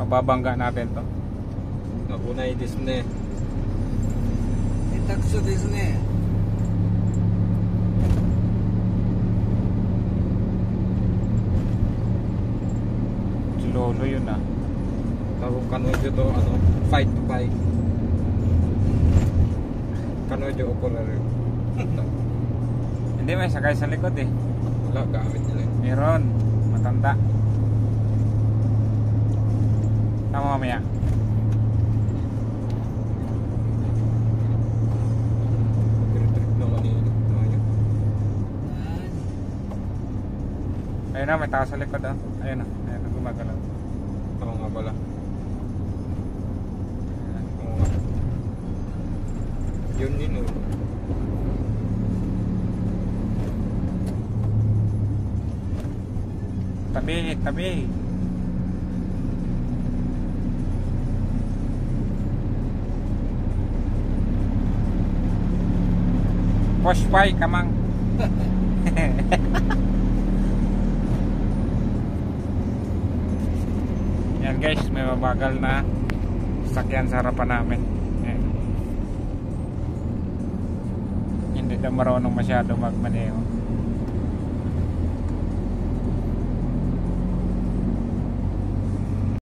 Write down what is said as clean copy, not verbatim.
Mababangga natin to. Nabunay desu ne. Itakso desu ne. Si Lolo yun ah. Tawag kanojo to ano, fight to fight. Kanojo operare. Hindi, may sakay sa likod eh. Wala, gamit nila. Meron, matanda. Tama mamaya. Trip na kanina. Ayun na, may tao sa likod ah. Ayun na, gumagalaw. Oo nga pala. Oo nga. Yun din oh. Tabi, tabi. Push by, kamang. Yan guys, may mabagal na sakyan sa harapan namin. Yan. Hindi na marunong masyado magmaneho.